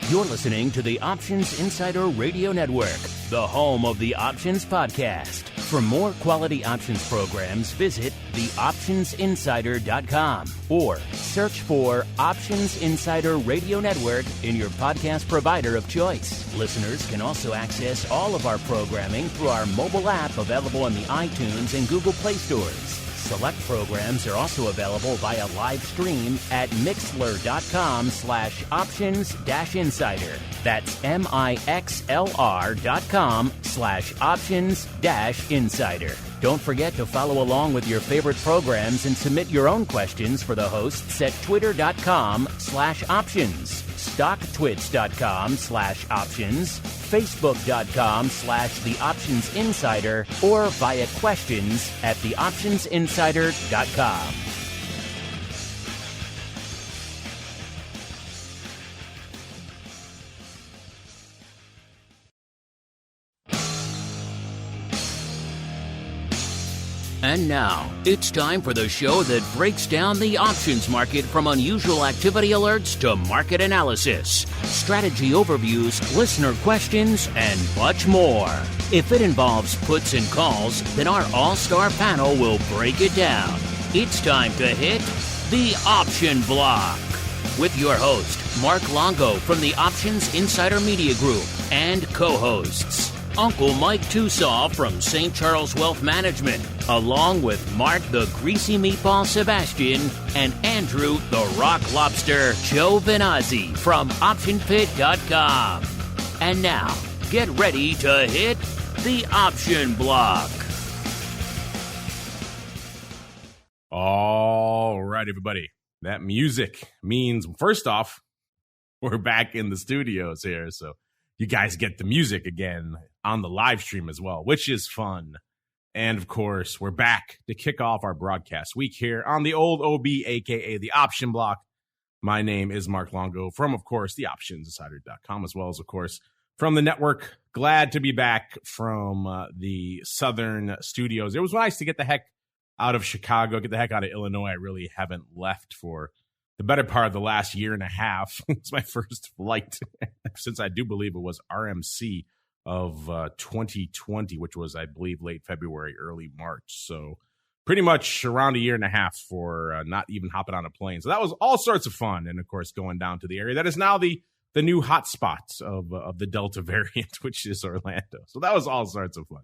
You're listening to the Options Insider Radio Network, the home of the Options Podcast. For more quality options programs, visit theoptionsinsider.com or search for Options Insider Radio Network in your podcast provider of choice. Listeners can also access all of our programming through our mobile app available in the iTunes and Google Play stores. Select programs are also available via live stream at mixlr.com/options-insider. That's mixlr.com/options-insider. Don't forget to follow along with your favorite programs and submit your own questions for the hosts at twitter.com/options, stocktwits.com/options, facebook.com/theoptionsinsider, or via questions at theoptionsinsider.com. And now, it's time for the show that breaks down the options market from unusual activity alerts to market analysis, strategy overviews, listener questions, and much more. If it involves puts and calls, then our all-star panel will break it down. It's time to hit the Option Block with your host, Mark Longo from the Options Insider Media Group, and co-hosts, Uncle Mike TOSAW from St. Charles Wealth Management, along with Mark the Greasy Meatball Sebastian and Andrew the Rock Lobster Giovinazzi from OptionPit.com. And now, get ready to hit the Option Block. All right, everybody. That music means, first off, we're back in the studios here, so you guys get the music again on the live stream as well, which is fun. And of course, we're back to kick off our broadcast week here on the old OB, aka the Option Block. My name is Mark Longo from, of course, the optionsinsider.com, as well as, of course, from the network. Glad to be back from the southern studios. It was nice to get the heck out of Chicago, get the heck out of Illinois. I really haven't left for the better part of the last year and a half. It's my first flight since I do believe it was RMC of 2020, which was, I believe, late February, early March. So pretty much around a year and a half for not even hopping on a plane. So that was all sorts of fun. And, of course, going down to the area that is now the new hotspot of the Delta variant, which is Orlando. So that was all sorts of fun.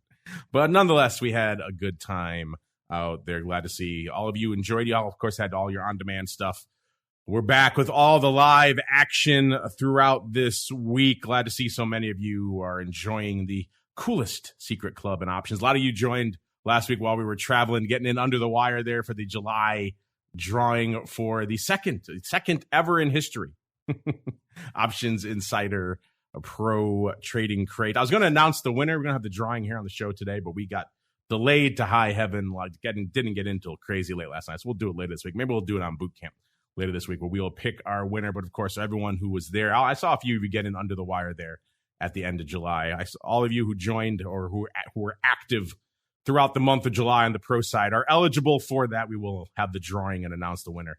But nonetheless, we had a good time out there. Glad to see all of you enjoyed. Y'all, of course, had all your on-demand stuff. We're back with all the live action throughout this week. Glad to see so many of you are enjoying the coolest secret club and options. A lot of you joined last week while we were traveling, getting in under the wire there for the July drawing for the second ever in history Options Insider Pro Trading Crate. I was going to announce the winner. We're going to have the drawing here on the show today, but we got delayed to high heaven. Didn't get in until crazy late last night. So we'll do it later this week. Maybe we'll do it on boot camp later this week, where we'll pick our winner. But of course, everyone who was there, I saw a few of you getting under the wire there at the end of July. I saw all of you who joined or who were active throughout the month of July on the pro side are eligible for that. We will have the drawing and announce the winner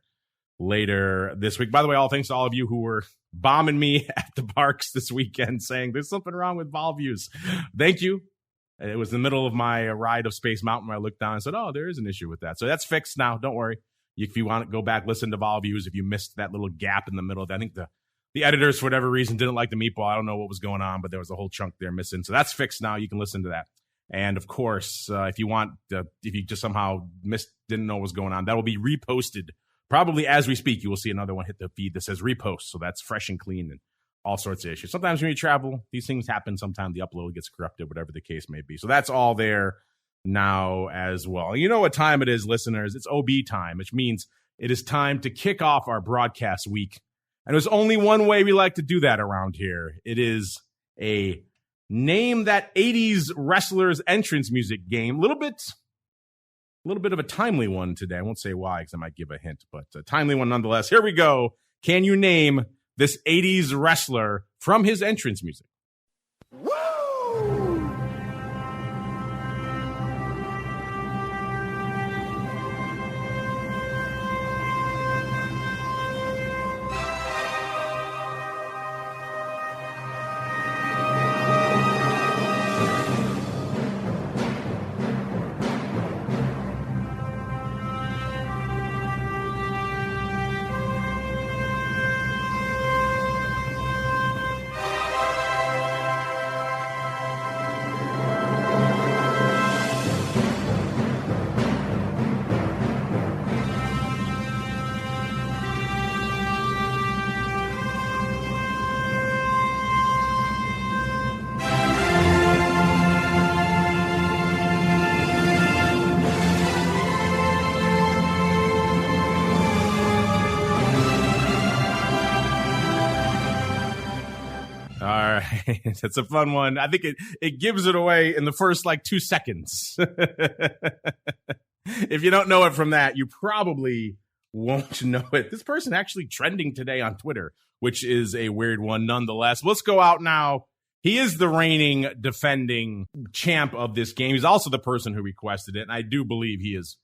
later this week. By the way, all thanks to all of you who were bombing me at the parks this weekend saying there's something wrong with ball views. Thank you. It was the middle of my ride of Space Mountain where I looked down and said, oh, there is an issue with that. So that's fixed now. Don't worry. If you want to go back, listen to Vol Views. If you missed that little gap in the middle, I think the editors, for whatever reason, didn't like the meatball. I don't know what was going on, but there was a whole chunk there missing. So that's fixed now. You can listen to that. And of course, if you just somehow didn't know what was going on, that will be reposted. Probably as we speak, you will see another one hit the feed that says repost. So that's fresh and clean and all sorts of issues. Sometimes when you travel, these things happen. Sometimes the upload gets corrupted, whatever the case may be. So that's all there now as well. You know what time it is, listeners. It's OB time, which means it is time to kick off our broadcast week. And there's only one way we like to do that around here. It is a name that 80s wrestlers entrance music game. A little bit of a timely one today. I won't say why because I might give a hint, but a timely one nonetheless. Here we go. Can you name this 80s wrestler from his entrance music? Woo! right. That's a fun one. I think it gives it away in the first 2 seconds. If you don't know it from that, you probably won't know it. This person actually trending today on Twitter, which is a weird one nonetheless. Let's go out now. He is the reigning defending champ of this game. He's also the person who requested it, and I do believe he is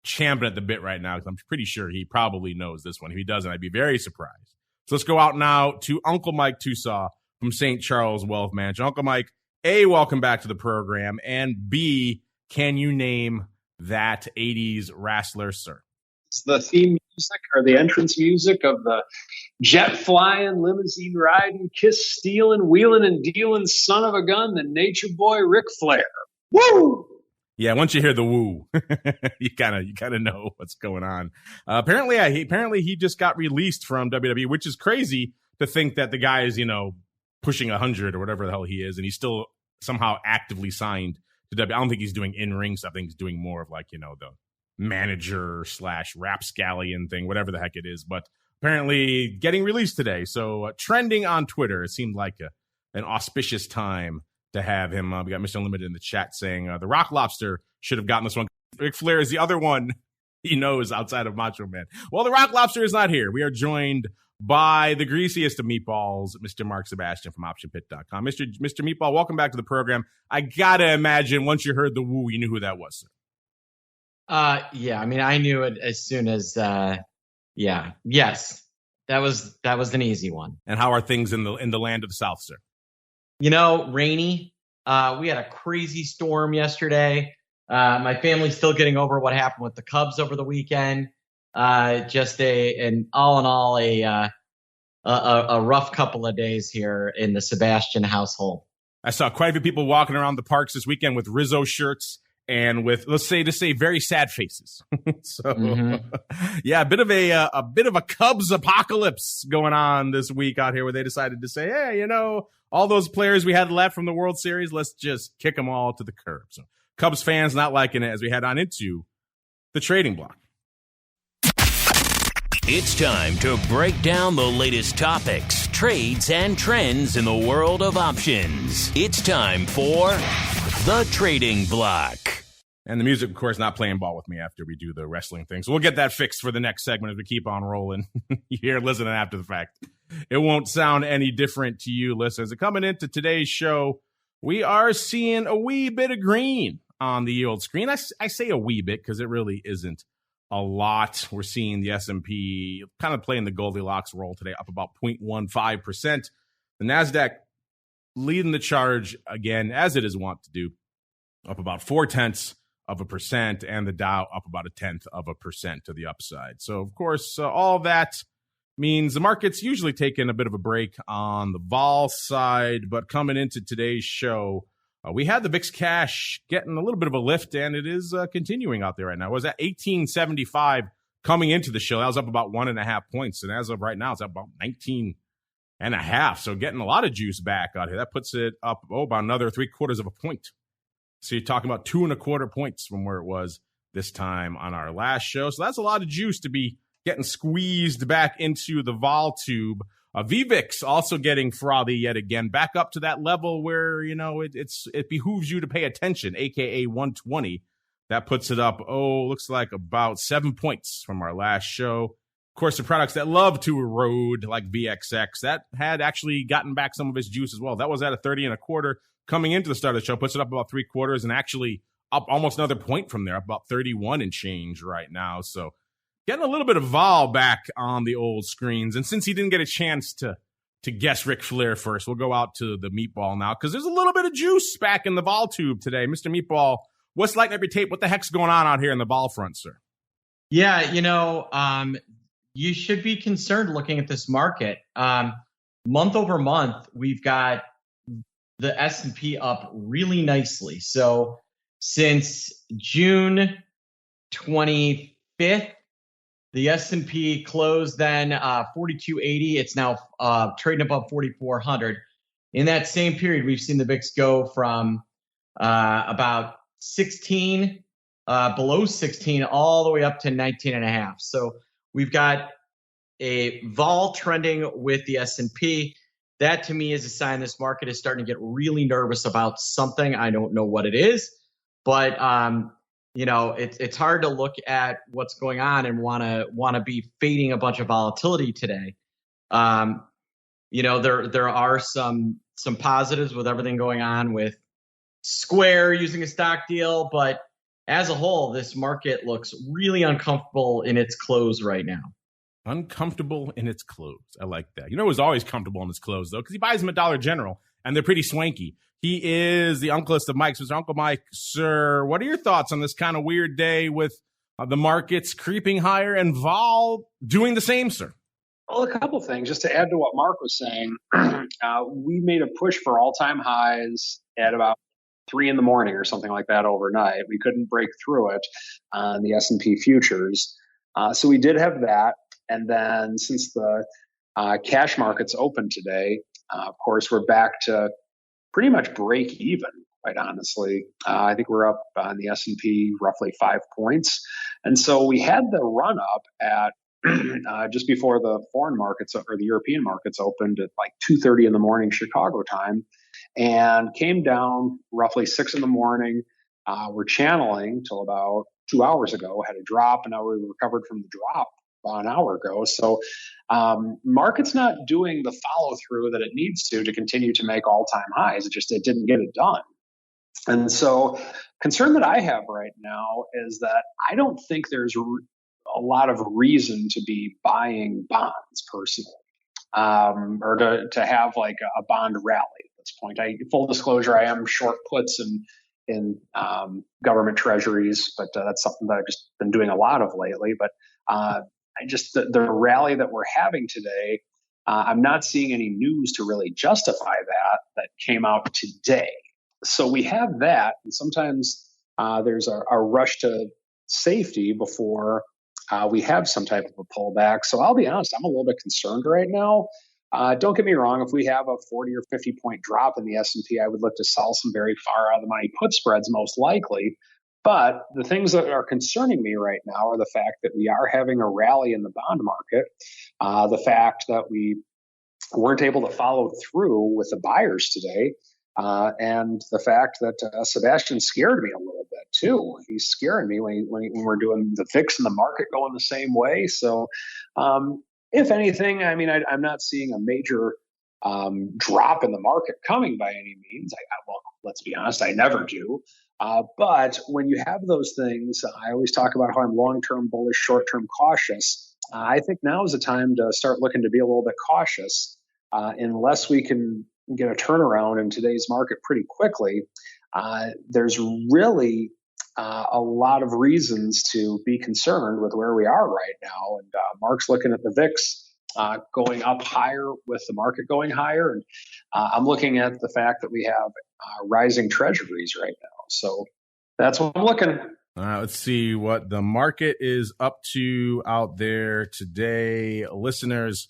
champing at the bit right now because I'm pretty sure he probably knows this one. If he doesn't, I'd be very surprised. So let's go out now to Uncle Mike TOSAW from St. Charles Wealth Management. Uncle Mike, A, welcome back to the program, and B, can you name that 80s wrestler, sir? It's the theme music or the entrance music of the jet flying, limousine riding, kiss stealing, wheeling and dealing son of a gun, the nature boy Ric Flair. Woo! Yeah, once you hear the woo, you kind of know what's going on. Apparently he just got released from WWE, which is crazy to think that the guy is, pushing 100 or whatever the hell he is, and he's still somehow actively signed to WWE. I don't think he's doing in-ring stuff. I think he's doing more of the manager / rapscallion thing, whatever the heck it is. But apparently getting released today. So trending on Twitter, it seemed like an auspicious time to have him. We got Mr. Unlimited in the chat saying the Rock Lobster should have gotten this one. Ric Flair is the other one he knows outside of Macho Man. Well, the Rock Lobster is not here. We are joined by the greasiest of meatballs, Mr. Mark Sebastian from OptionPit.com. Mr. Meatball, welcome back to the program. I gotta imagine once you heard the woo, you knew who that was, sir. Yeah, I mean, I knew it as soon as, yes, that was an easy one. And how are things in the land of the South, sir? Rainy. We had a crazy storm yesterday. My family's still getting over what happened with the Cubs over the weekend. Just an all in all, a rough couple of days here in the Sebastian household. I saw quite a few people walking around the parks this weekend with Rizzo shirts and with, let's say, very sad faces. So, yeah, a bit of a Cubs apocalypse going on this week out here, where they decided to say, hey, all those players we had left from the World Series, let's just kick them all to the curb. So, Cubs fans not liking it as we head on into the trading block. It's time to break down the latest topics, trades, and trends in the world of options. It's time for the trading block. And the music, of course, not playing ball with me after we do the wrestling thing. So we'll get that fixed for the next segment as we keep on rolling. You're listening after the fact. It won't sound any different to you, listeners. Coming into today's show, we are seeing a wee bit of green on the yield screen. I say a wee bit because it really isn't a lot. We're seeing the S&P kind of playing the Goldilocks role today, up about 0.15%. The NASDAQ leading the charge again, as it is wont to do, up about 0.4%, and the Dow up about 0.1% to the upside. So, of course, all that means the market's usually taking a bit of a break on the vol side, but coming into today's show, we had the VIX cash getting a little bit of a lift, and it is continuing out there right now. It was at 1875 coming into the show. That was up about 1.5 points, and as of right now, it's up about 19.5. So getting a lot of juice back out here. That puts it up about another 0.75 point. So you're talking about 2.25 points from where it was this time on our last show. So that's a lot of juice to be getting squeezed back into the vol tube. VVIX also getting frothy yet again, back up to that level where, it behooves you to pay attention, aka 120. That puts it up, looks like about 7 points from our last show. Of course, the products that love to erode, like VXX, that had actually gotten back some of its juice as well. That was at a 30.25 coming into the start of the show, puts it up about 0.75 and actually up almost another point from there, up about 31 and change right now. So getting a little bit of vol back on the old screens. And since he didn't get a chance to guess Ric Flair first, we'll go out to the Meatball now, because there's a little bit of juice back in the vol tube today. Mr. Meatball, what's lighting up your tape? What the heck's going on out here in the vol front, sir? Yeah, you should be concerned looking at this market. Month over month, we've got the S&P up really nicely. So since June 25th, the S&P closed then 4280. It's now trading above 4400. In that same period, we've seen the VIX go from about 16, below 16, all the way up to 19.5. So we've got a vol trending with the S&P. that to me is a sign this market is starting to get really nervous about something. I don't know what it is, but it's hard to look at what's going on and want to be fading a bunch of volatility today. There are some positives with everything going on with Square using a stock deal, but as a whole, this market looks really uncomfortable in its close right now. Uncomfortable in its clothes. I like that. You know who's always comfortable in his clothes, though, because he buys them at Dollar General, and they're pretty swanky. He is the uncleest of Mikes. Mr. Uncle Mike, sir, what are your thoughts on this kind of weird day with the markets creeping higher and vol doing the same, sir? Well, a couple things. Just to add to what Mark was saying, we made a push for all-time highs at about 3 a.m. or something like that overnight. We couldn't break through it on the S&P futures. So we did have that. And then since the cash markets opened today, of course, we're back to pretty much break even, quite honestly. I think we're up on the S&P roughly 5 points. And so we had the run up at just before the foreign markets or the European markets opened at like 2:30 in the morning Chicago time, and came down roughly 6 in the morning. We're channeling till about 2 hours ago, had a drop, and now we recovered from the drop an hour ago. So market's not doing the follow through that it needs to continue to make all-time highs. It didn't get it done. And so concern that I have right now is that I don't think there's a lot of reason to be buying bonds personally, or to have like a bond rally at this point. Full disclosure, I am short puts in government treasuries, but that's something that I've just been doing a lot of lately. But the rally that we're having today, I'm not seeing any news to really justify that came out today. So we have that, and sometimes there's a rush to safety before we have some type of a pullback. So I'll be honest, I'm a little bit concerned right now. Don't get me wrong, if we have a 40 or 50 point drop in the S&P, I would look to sell some very far out of the money put spreads most likely. But the things that are concerning me right now are the fact that we are having a rally in the bond market, the fact that we weren't able to follow through with the buyers today, and the fact that Sebastian scared me a little bit too. He's scaring me when we're doing the VIX and the market going the same way. So if anything, I mean, I'm not seeing a major drop in the market coming by any means. Well, let's be honest, I never do. But when you have those things, I always talk about how I'm long-term bullish, short-term cautious. I think now is the time to start looking to be a little bit cautious. Unless we can get a turnaround in today's market pretty quickly, there's really a lot of reasons to be concerned with where we are right now. And Mark's looking at the VIX going up higher with the market going higher. And I'm looking at the fact that we have rising treasuries right now. So that's what I'm looking at. All right, let's see what the market is up to out there today. Listeners,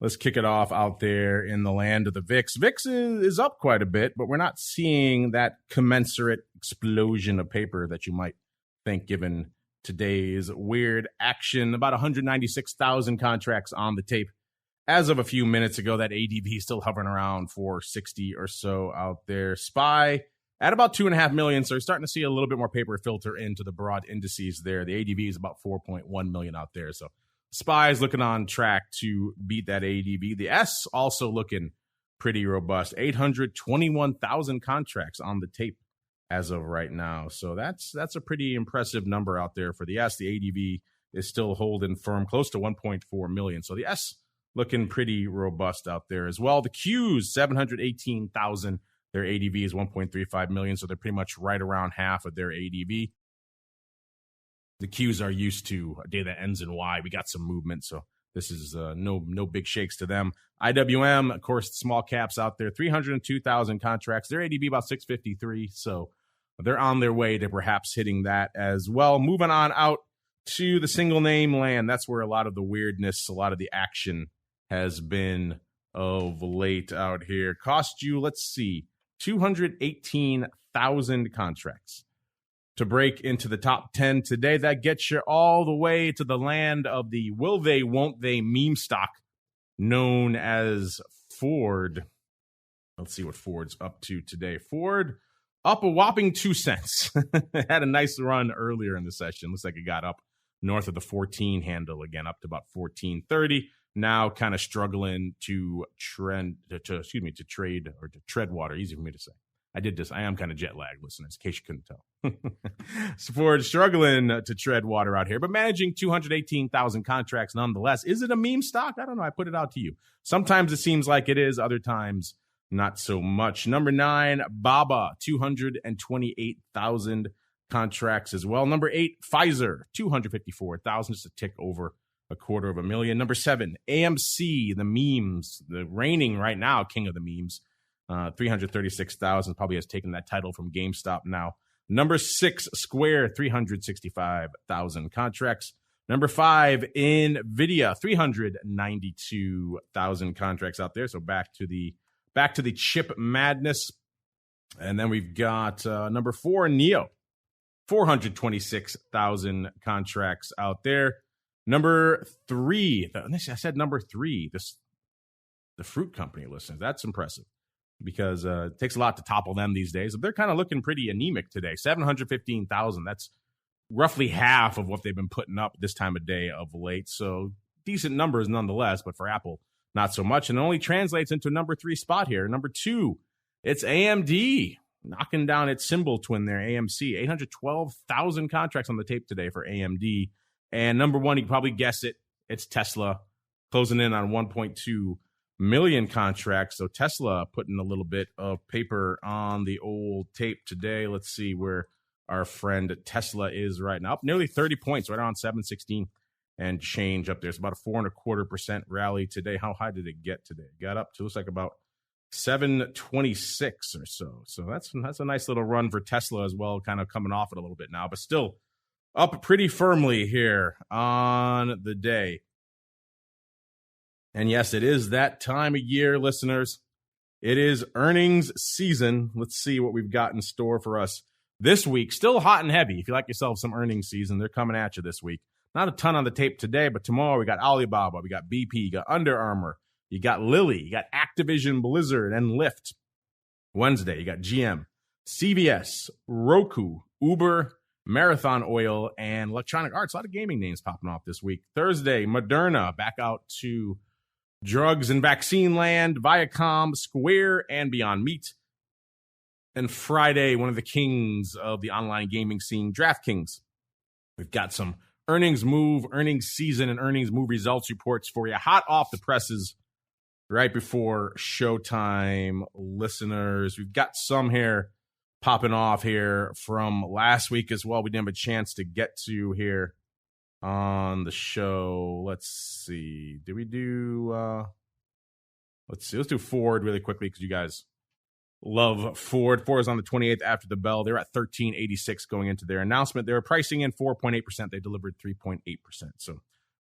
let's kick it off out there in the land of the VIX. VIX is up quite a bit, but we're not seeing that commensurate explosion of paper that you might think given today's weird action. About 196,000 contracts on the tape. As of a few minutes ago, that ADV is still hovering around 460 or so out there. SPY at about 2.5 million. So you're starting to see a little bit more paper filter into the broad indices there. The ADV is about 4.1 million out there. So SPY is looking on track to beat that ADV. The S also looking pretty robust. 821,000 contracts on the tape as of right now. So that's a pretty impressive number out there for the S. The ADV is still holding firm, close to 1.4 million. So the S looking pretty robust out there as well. The Qs, 718,000. Their ADV is 1.35 million, so they're pretty much right around half of their ADV. The Qs are used to a day that ends in Y. We got some movement, so this is no big shakes to them. IWM, of course, the small caps out there, 302,000 contracts. Their ADV about 653, so they're on their way to perhaps hitting that as well. Moving on out to the single name land. That's where a lot of the weirdness, a lot of the action has been of late out here. Cost you, let's see, 218,000 contracts to break into the top 10 today. That gets you all the way to the land of the will they, won't they meme stock known as Ford. Let's see what Ford's up to today. Ford up a whopping 2 cents. Had a nice run earlier in the session. Looks like it got up north of the 14 handle again, up to about 14.30. Now kind of struggling to tread water. Easy for me to say. I did this. I am kind of jet lagged, listeners, in case you couldn't tell. So Ford struggling to tread water out here, but managing 218,000 contracts nonetheless. Is it a meme stock? I don't know. I put it out to you. Sometimes it seems like it is. Other times, not so much. Number 9, BABA, 228,000 contracts as well. Number 8, Pfizer, 254,000, just a tick over 250,000. Number 7, AMC, the memes, the reigning right now king of the memes, 336,000, probably has taken that title from GameStop now. Number 6, Square, 365,000 contracts. Number 5, NVIDIA, 392,000 contracts out there. So back to the chip madness. And then we've got number 4, NEO, 426,000 contracts out there. Number 3, I said number 3, the fruit company listeners. That's impressive because it takes a lot to topple them these days. They're kind of looking pretty anemic today. 715,000. That's roughly half of what they've been putting up this time of day of late. So decent numbers nonetheless, but for Apple, not so much. And it only translates into number 3 spot here. Number 2, it's AMD, knocking down its symbol twin there, AMC. 812,000 contracts on the tape today for AMD. And number 1, you can probably guess it, it's Tesla, closing in on 1.2 million contracts. So Tesla putting a little bit of paper on the old tape today. Let's see where our friend Tesla is right now. Up nearly 30 points, right around 716 and change up there. It's about a 4.25% rally today. How high did it get today? Got up to, looks like about 726 or so. So that's a nice little run for Tesla as well, kind of coming off it a little bit now, but still up pretty firmly here on the day. And yes, it is that time of year, listeners. It is earnings season. Let's see what we've got in store for us this week. Still hot and heavy. If you like yourself some earnings season, they're coming at you this week. Not a ton on the tape today, but tomorrow we got Alibaba, we got BP, you got Under Armour, you got Lilly, you got Activision, Blizzard, and Lyft. Wednesday, you got GM, CVS, Roku, Uber, Marathon Oil, and Electronic Arts. A lot of gaming names popping off this week. Thursday, Moderna, back out to drugs and vaccine land, Viacom, Square, and Beyond Meat. And Friday, one of the kings of the online gaming scene, DraftKings. We've got some earnings season, and earnings move results reports for you, hot off the presses right before showtime, listeners. We've got some here popping off here from last week as well. We didn't have a chance to get to here on the show. Let's see. Did we do let's do Ford really quickly because you guys love Ford. Ford is on the 28th after the bell. They're at 13.86 going into their announcement. They were pricing in 4.8%. They delivered 3.8%. So a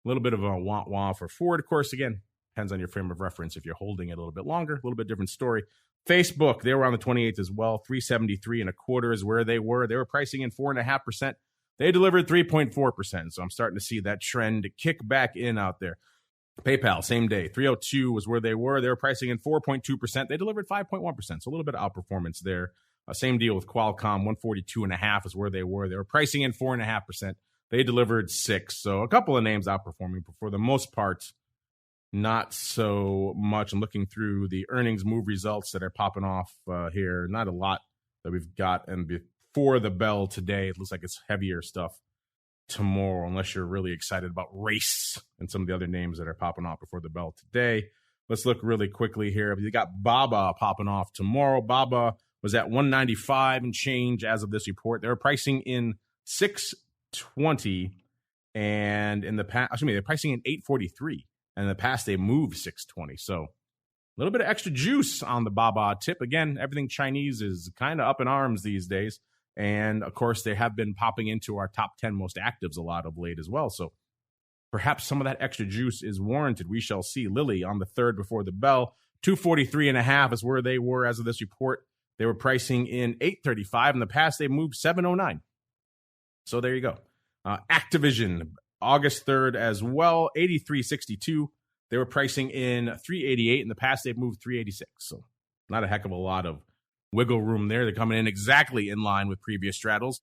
little bit of a wah-wah for Ford. Of course, again, depends on your frame of reference. If you're holding it a little bit longer, a little bit different story. Facebook, they were on the 28th as well. 373.25 is where they were. They were pricing in 4.5%. They delivered 3.4%. So I'm starting to see that trend kick back in out there. PayPal, same day. 302 was where they were. They were pricing in 4.2%. They delivered 5.1%. So a little bit of outperformance there. Same deal with Qualcomm. 142.5 is where they were. They were pricing in 4.5%. They delivered 6. So a couple of names outperforming, but for the most part, not so much. I'm looking through the earnings move results that are popping off here. Not a lot that we've got. And before the bell today, it looks like it's heavier stuff tomorrow, unless you're really excited about race and some of the other names that are popping off before the bell today. Let's look really quickly here. You got BABA popping off tomorrow. BABA was at 195 and change as of this report. They were pricing in 620, and in the past, they're pricing in 843. And in the past, they moved 620. So a little bit of extra juice on the BABA tip. Again, everything Chinese is kind of up in arms these days. And, of course, they have been popping into our top 10 most actives a lot of late as well. So perhaps some of that extra juice is warranted. We shall see. Lilly on the 3rd before the bell. 243.5 is where they were as of this report. They were pricing in 835. In the past, they moved 709. So there you go. Activision, August 3rd as well, 83.62. They were pricing in 388. In the past, they've moved 386. So not a heck of a lot of wiggle room there. They're coming in exactly in line with previous straddles.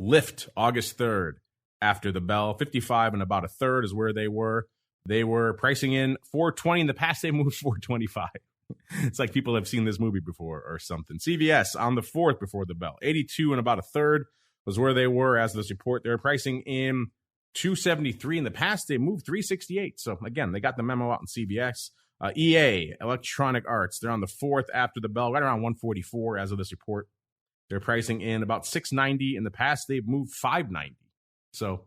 Lift, August 3rd, after the bell. 55 and about a third is where they were. They were pricing in 420. In the past, they moved 425. It's like people have seen this movie before or something. CVS on the 4th before the bell. 82 and about a third was where they were as of this report. They were pricing in 273. In the past, they moved 368. So, again, they got the memo out in CVS. EA, Electronic Arts, they're on the 4th after the bell, right around 144 as of this report. They're pricing in about 690. In the past, they've moved 590. So,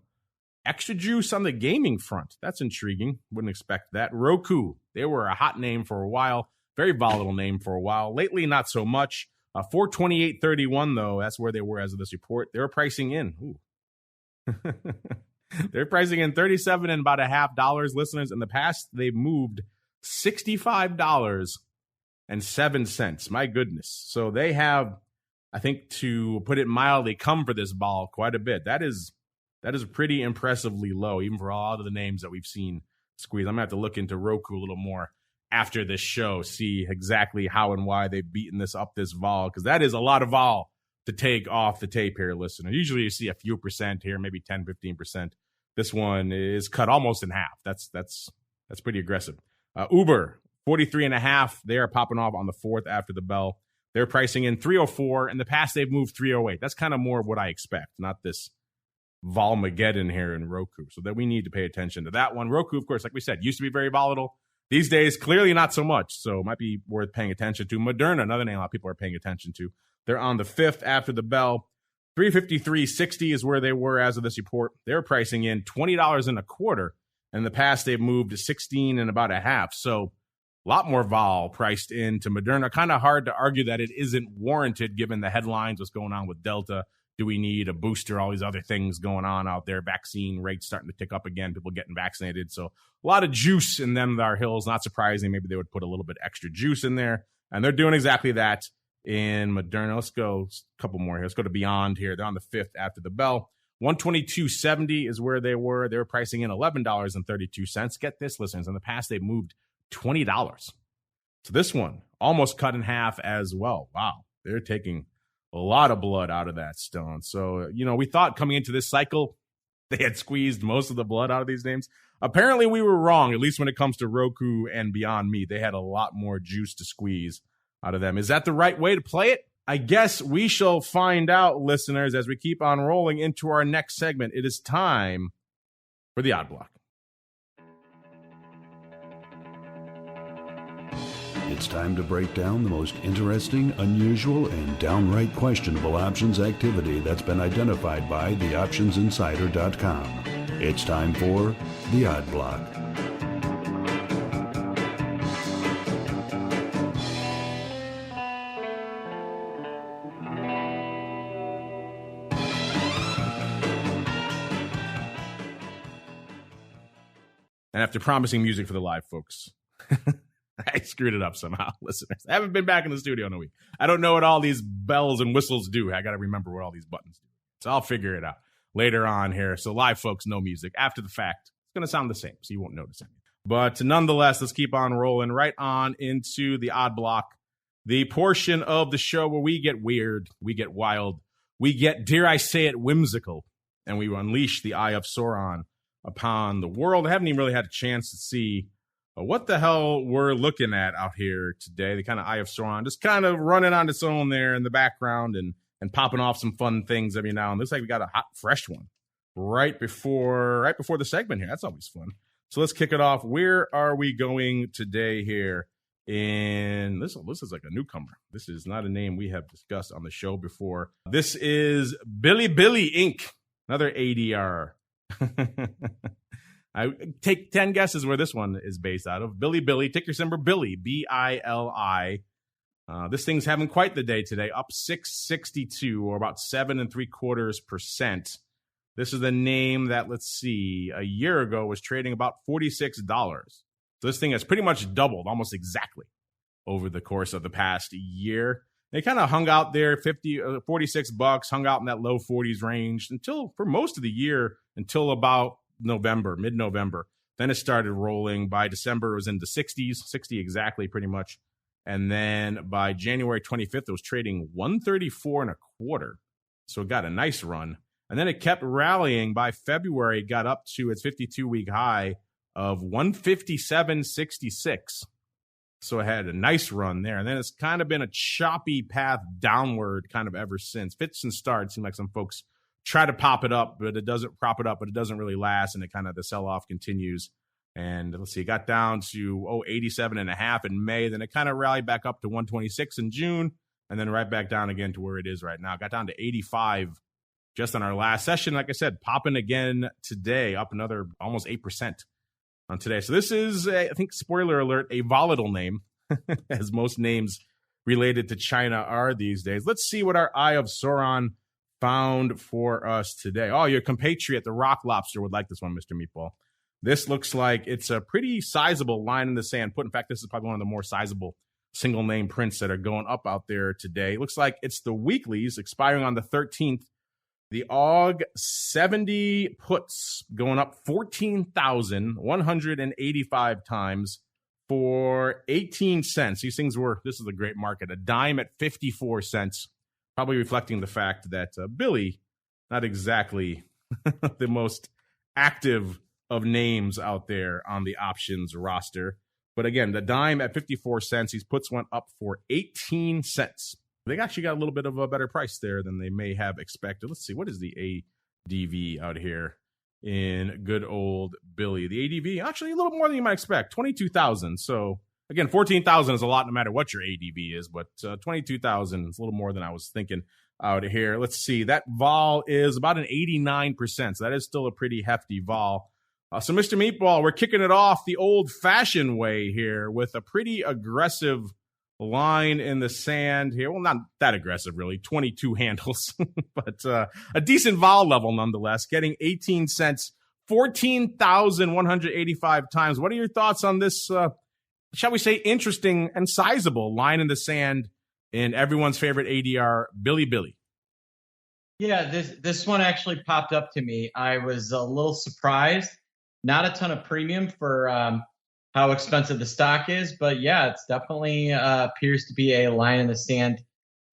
extra juice on the gaming front. That's intriguing. Wouldn't expect that. Roku, they were a hot name for a while. Very volatile name for a while. Lately, not so much. 428.31, though, that's where they were as of this report. They were pricing in. They're pricing in $37 and about a half dollars, listeners. In the past, they've moved $65.07. My goodness. So they have, I think, to put it mildly, come for this ball quite a bit. That is pretty impressively low, even for all of the names that we've seen squeeze. I'm going to have to look into Roku a little more after this show, see exactly how and why they've beaten this vol, because that is a lot of vol to take off the tape here, listener. Usually you see a few percent here, maybe 10, 15%. This one is cut almost in half. That's pretty aggressive. Uber, 43 and a half. They are popping off on the 4th after the bell. They're pricing in 304. In the past, they've moved 308. That's kind of more of what I expect, not this Volmageddon here in Roku. So that we need to pay attention to that one. Roku, of course, like we said, used to be very volatile. These days, clearly not so much. So it might be worth paying attention to. Moderna, another name a lot of people are paying attention to. They're on the 5th after the bell. 353.60 is where they were as of this report. They're pricing in $20 and a quarter. In the past, they've moved to 16 and about a half. So a lot more vol priced into Moderna. Kind of hard to argue that it isn't warranted given the headlines, what's going on with Delta. Do we need a booster? All these other things going on out there. Vaccine rates starting to tick up again. People getting vaccinated. So a lot of juice in them, our hills. Not surprising. Maybe they would put a little bit extra juice in there. And they're doing exactly that in Moderna. Let's go a couple more here. Let's go to Beyond here. They're on the 5th after the bell. 122.70 is where they were. They were pricing in $11.32. Get this, listeners. In the past, they've moved $20. So this one almost cut in half as well. Wow. They're taking a lot of blood out of that stone. So, we thought coming into this cycle, they had squeezed most of the blood out of these names. Apparently, we were wrong, at least when it comes to Roku and Beyond Meat. They had a lot more juice to squeeze out of them. Is that the right way to play it? I guess we shall find out, listeners, as we keep on rolling into our next segment. It is time for the Odd Block. It's time to break down the most interesting, unusual, and downright questionable options activity that's been identified by theoptionsinsider.com. It's time for the Odd Block. And after promising music for the live folks, I screwed it up somehow, listeners. I haven't been back in the studio in a week. I don't know what all these bells and whistles do. I got to remember what all these buttons do. So I'll figure it out later on here. So live folks, no music. After the fact, it's going to sound the same, so you won't notice anything. But nonetheless, let's keep on rolling right on into the Odd Block, the portion of the show where we get weird, we get wild, we get, dare I say it, whimsical, and we unleash the Eye of Sauron upon the world. I haven't even really had a chance to see what the hell we're looking at out here today. The kind of Eye of Sauron just kind of running on its own there in the background and popping off some fun things every now and then. Looks like we got a hot, fresh one right before the segment here. That's always fun. So let's kick it off. Where are we going today here? In this is like a newcomer. This is not a name we have discussed on the show before. This is BILI Inc., another ADR. I take 10 guesses where this one is based out of. BILI, ticker symbol BILI, BILI. This thing's having quite the day today, up 662 or about 7.75%. This is the name that, let's see, a year ago was trading about $46. So this thing has pretty much doubled almost exactly over the course of the past year. They kind of hung out there, $46, hung out in that low 40s range for most of the year until about mid-November. Then it started rolling. By December, it was in the 60s, 60 exactly, pretty much. And then by January 25th, it was trading 134.25. So it got a nice run. And then it kept rallying. By February, it got up to its 52-week high of 157.66. So it had a nice run there. And then it's kind of been a choppy path downward kind of ever since. Fits and starts. Seem like some folks try to prop it up, but it doesn't really last. And it kind of, the sell-off continues. And let's see, it got down to 87.5 in May. Then it kind of rallied back up to 126 in June, and then right back down again to where it is right now. It got down to 85 just on our last session. Like I said, popping again today, up another almost 8% on today. So this is, I think, spoiler alert, a volatile name, as most names related to China are these days. Let's see what our Eye of Sauron found for us today. Oh, your compatriot, the Rock Lobster, would like this one, Mr. Meatball. This looks like it's a pretty sizable line in the sand put. In fact, this is probably one of the more sizable single name prints that are going up out there today. It looks like it's the weeklies expiring on the 13th. The AUG 70 puts going up 14,185 times for 18 cents. These things were, this is a great market, a dime at 54 cents, probably reflecting the fact that BILI, not exactly the most active of names out there on the options roster. But again, the dime at 54 cents, these puts went up for 18 cents. They actually got a little bit of a better price there than they may have expected. Let's see, what is the ADV out here in good old BILI? The ADV, actually a little more than you might expect, 22,000. So again, 14,000 is a lot no matter what your ADV is, but 22,000 is a little more than I was thinking out here. Let's see, that vol is about an 89%. So that is still a pretty hefty vol. So, Mr. Meatball, we're kicking it off the old-fashioned way here with a pretty aggressive line in the sand here. Well, not that aggressive, really. 22 handles, but a decent vol level nonetheless. Getting 18 cents, 14,185 times. What are your thoughts on this, shall we say, interesting and sizable line in the sand in everyone's favorite ADR, BILI? Yeah, this one actually popped up to me. I was a little surprised. Not a ton of premium for how expensive the stock is, but yeah, it's definitely appears to be a line in the sand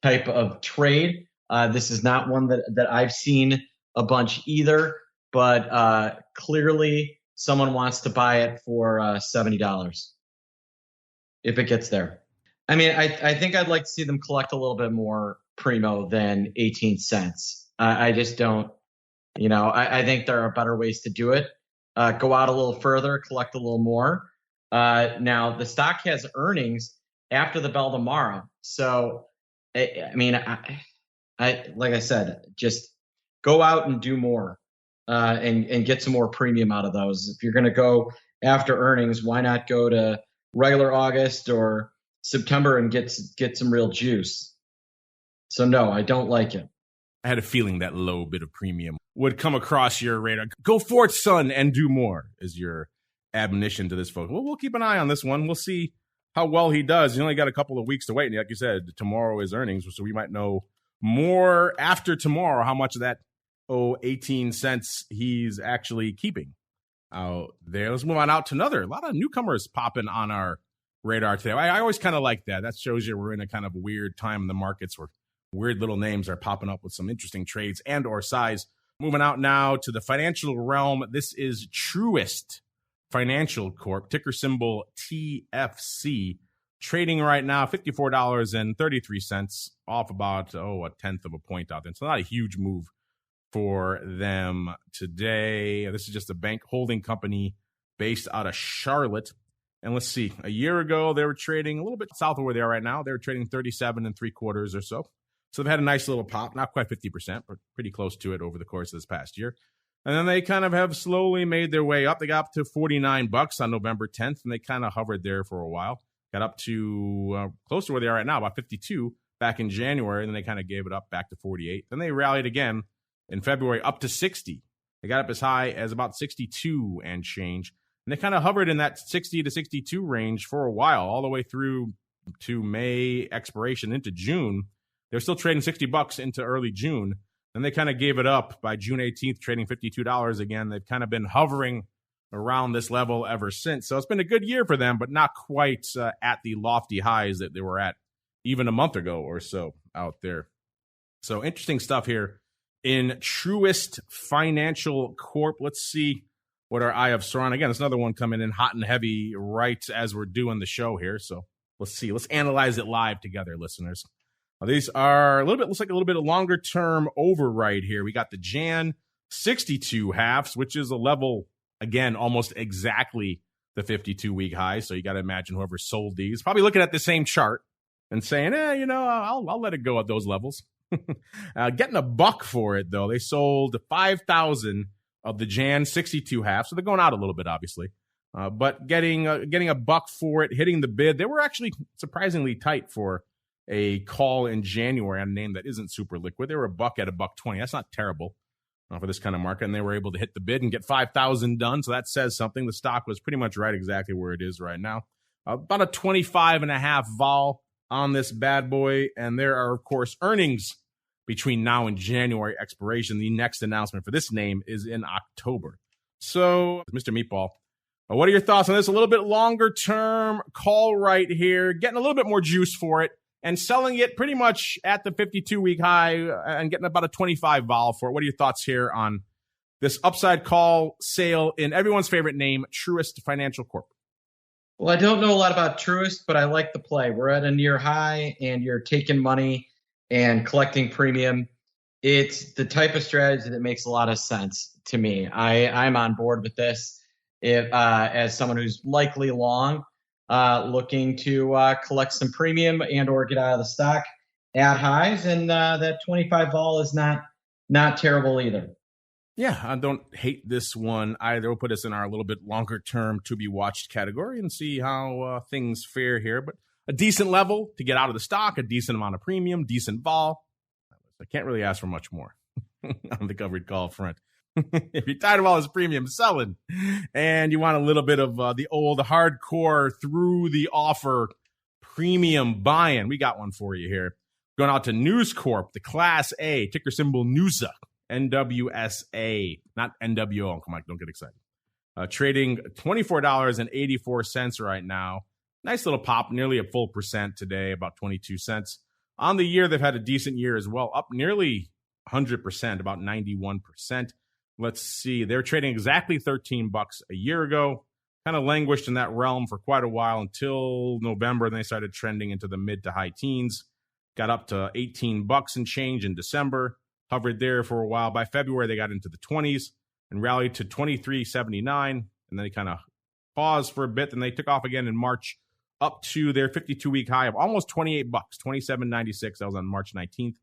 type of trade. This is not one that I've seen a bunch either, but clearly someone wants to buy it for $70 if it gets there. I mean, I think I'd like to see them collect a little bit more primo than 18 cents. I just don't, I think there are better ways to do it. Go out a little further, collect a little more. Now, the stock has earnings after the bell tomorrow. So, I mean, I like I said, just go out and do more and get some more premium out of those. If you're going to go after earnings, why not go to regular August or September and get some real juice? So, no, I don't like it. I had a feeling that low bit of premium would come across your radar. Go forth, son, and do more is your admonition to this folks. Well, we'll keep an eye on this one. We'll see how well he does. You only got a couple of weeks to wait. And like you said, tomorrow is earnings, so we might know more after tomorrow how much of that 18 cents he's actually keeping out there. Let's move on out to a lot of newcomers popping on our radar today. I always kind of like that. That shows you we're in a kind of weird time in the markets where weird little names are popping up with some interesting trades and or size. Moving out now to the financial realm. This is Truist Financial Corp, ticker symbol TFC, trading right now $54.33, off about, a tenth of a point out there. It's not a huge move for them today. This is just a bank holding company based out of Charlotte. And let's see, a year ago, they were trading a little bit south of where they are right now. They were trading 37.75 or so. So they've had a nice little pop, not quite 50%, but pretty close to it over the course of this past year. And then they kind of have slowly made their way up. They got up to $49 on November 10th, and they kind of hovered there for a while. Got up to close to where they are right now, about 52 back in January, and then they kind of gave it up back to 48. Then they rallied again in February up to 60. They got up as high as about 62 and change. And they kind of hovered in that 60 to 62 range for a while, all the way through to May expiration into June. They're still trading $60 into early June. Then they kind of gave it up by June 18th, trading $52 again. They've kind of been hovering around this level ever since. So it's been a good year for them, but not quite at the lofty highs that they were at even a month ago or so out there. So interesting stuff here in Truist Financial Corp. Let's see what our eye of Sauron. Again, it's another one coming in hot and heavy right as we're doing the show here. So let's see. Let's analyze it live together, listeners. These are looks like a little bit of longer term override here. We got the Jan 62 halves, which is a level, again, almost exactly the 52-week high. So you got to imagine whoever sold these probably looking at the same chart and saying, I'll let it go at those levels. Getting a buck for it, though. They sold 5,000 of the Jan 62 halves. So they're going out a little bit, obviously. But getting a buck for it, hitting the bid. They were actually surprisingly tight for a call in January on a name that isn't super liquid. They were a buck at $1.20. That's not terrible for this kind of market. And they were able to hit the bid and get 5,000 done. So that says something. The stock was pretty much right exactly where it is right now. About a 25.5 vol on this bad boy. And there are, of course, earnings between now and January expiration. The next announcement for this name is in October. So, Mr. Meatball, what are your thoughts on this? A little bit longer term call right here, getting a little bit more juice for it, and selling it pretty much at the 52-week high and getting about a 25 vol for it. What are your thoughts here on this upside call sale in everyone's favorite name, Truist Financial Corp? Well, I don't know a lot about Truist, but I like the play. We're at a near high, and you're taking money and collecting premium. It's the type of strategy that makes a lot of sense to me. I'm on board with this as someone who's likely long, looking to collect some premium and or get out of the stock at highs. And that 25 vol is not terrible either. Yeah, I don't hate this one either. We'll put us in our little bit longer term to be watched category and see how things fare here. But a decent level to get out of the stock, a decent amount of premium, decent vol. I can't really ask for much more on the covered call front. If you're tired of all this premium selling and you want a little bit of the old hardcore through the offer premium buy-in, we got one for you here. Going out to News Corp, the Class A, ticker symbol NWSA, NWSA, not NWO. Come on, don't get excited. Trading $24.84 right now. Nice little pop, nearly a full percent today, about 22 cents. On the year, they've had a decent year as well, up nearly 100%, about 91%. Let's see. They were trading exactly $13 a year ago. Kind of languished in that realm for quite a while until November. Then they started trending into the mid to high teens. Got up to $18 and change in December. Hovered there for a while. By February, they got into the 20s and rallied to $23.79. And then they kind of paused for a bit. Then they took off again in March up to their 52-week high of almost $28, $27.96. That was on March 19th.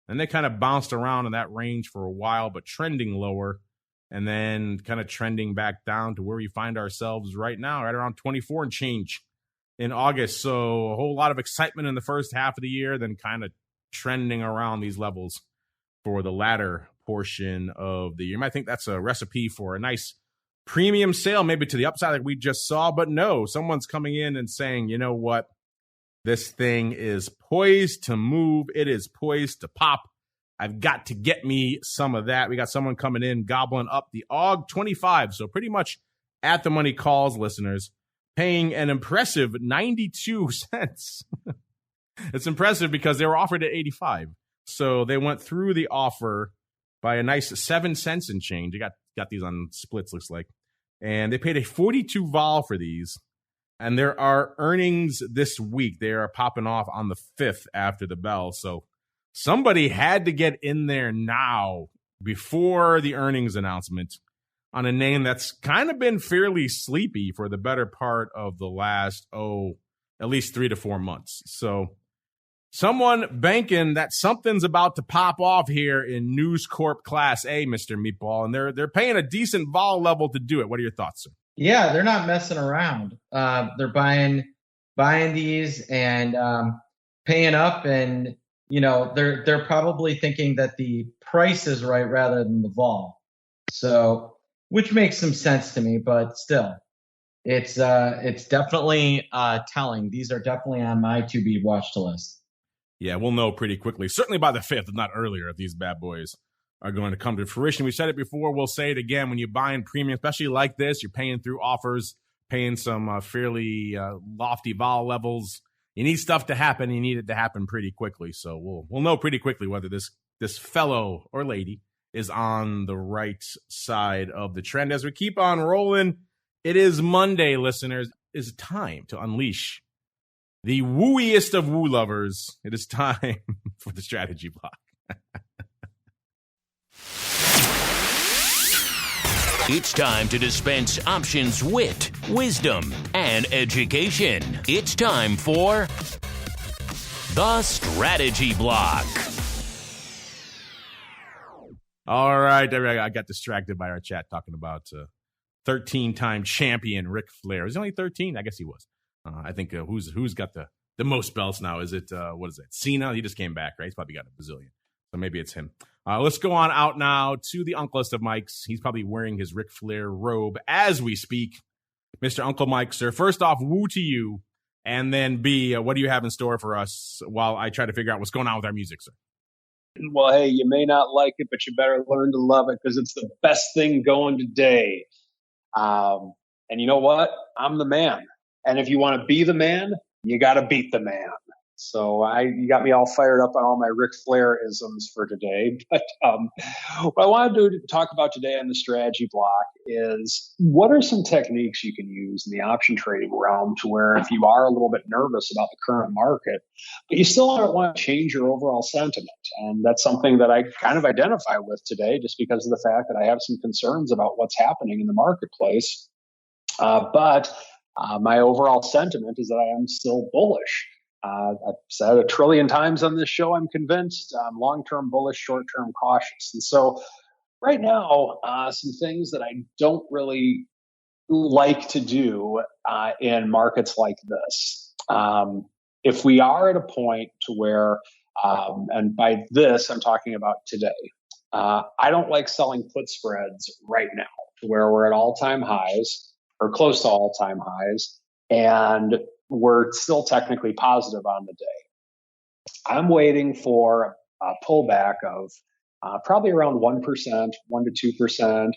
And they kind of bounced around in that range for a while, but trending lower, and then kind of trending back down to where we find ourselves right now, right around 24 and change in August. So a whole lot of excitement in the first half of the year, then kind of trending around these levels for the latter portion of the year. You might think that's a recipe for a nice premium sale, maybe to the upside like we just saw, but no, someone's coming in and saying, you know what? This thing is poised to move. It is poised to pop. I've got to get me some of that. We got someone coming in, gobbling up the AUG 25. So pretty much at the money calls, listeners, paying an impressive 92 cents. It's impressive because they were offered at 85. So they went through the offer by a nice 7 cents and change. You got these on splits, looks like. And they paid a 42 vol for these. And there are earnings this week. They are popping off on the 5th after the bell. So somebody had to get in there now before the earnings announcement on a name that's kind of been fairly sleepy for the better part of the last, at least 3 to 4 months. So someone banking that something's about to pop off here in News Corp Class A, Mr. Meatball, and they're paying a decent vol level to do it. What are your thoughts, sir? Yeah, they're not messing around. They're buying these and paying up, and they're probably thinking that the price is right rather than the vol. So, which makes some sense to me, but still, it's definitely telling. These are definitely on my to be watched list. Yeah, we'll know pretty quickly, certainly by the 5th, if not earlier, if these bad boys are going to come to fruition. We said it before. We'll say it again. When you buy in premium, especially like this, you're paying through offers, paying some fairly lofty vol levels. You need stuff to happen. You need it to happen pretty quickly. So we'll know pretty quickly whether this fellow or lady is on the right side of the trend. As we keep on rolling, it is Monday, listeners. It is time to unleash the wooiest of woo lovers. It is time for the strategy block. It's time to dispense options, wit, wisdom, and education. It's time for the Strategy Block. All right, I got distracted by our chat talking about 13-time champion Ric Flair. Is he only 13? I guess he was. I think who's got the most belts now? Is it, what is it, Cena? He just came back, right? He's probably got a bazillion. So maybe it's him. Let's go on out now to the unklest of Mikes. He's probably wearing his Ric Flair robe as we speak. Mr. Uncle Mike, sir, first off, woo to you. And then B, what do you have in store for us while I try to figure out what's going on with our music, sir? Well, hey, you may not like it, but you better learn to love it because it's the best thing going today. And you know what? I'm the man. And if you want to be the man, you got to beat the man. So you got me all fired up on all my Ric Flair isms for today. But what I want to talk about today on the strategy block is what are some techniques you can use in the option trading realm to where if you are a little bit nervous about the current market, but you still don't want to change your overall sentiment. And that's something that I kind of identify with today just because of the fact that I have some concerns about what's happening in the marketplace. But my overall sentiment is that I am still bullish. I've said a trillion times on this show, I'm convinced I'm long-term bullish, short-term cautious. And so right now, some things that I don't really like to do in markets like this. If we are at a point to where, and by this, I'm talking about today, I don't like selling put spreads right now to where we're at all-time highs or close to all-time highs. And we're still technically positive on the day. I'm waiting for a pullback of probably around 1%, 1 to 2%,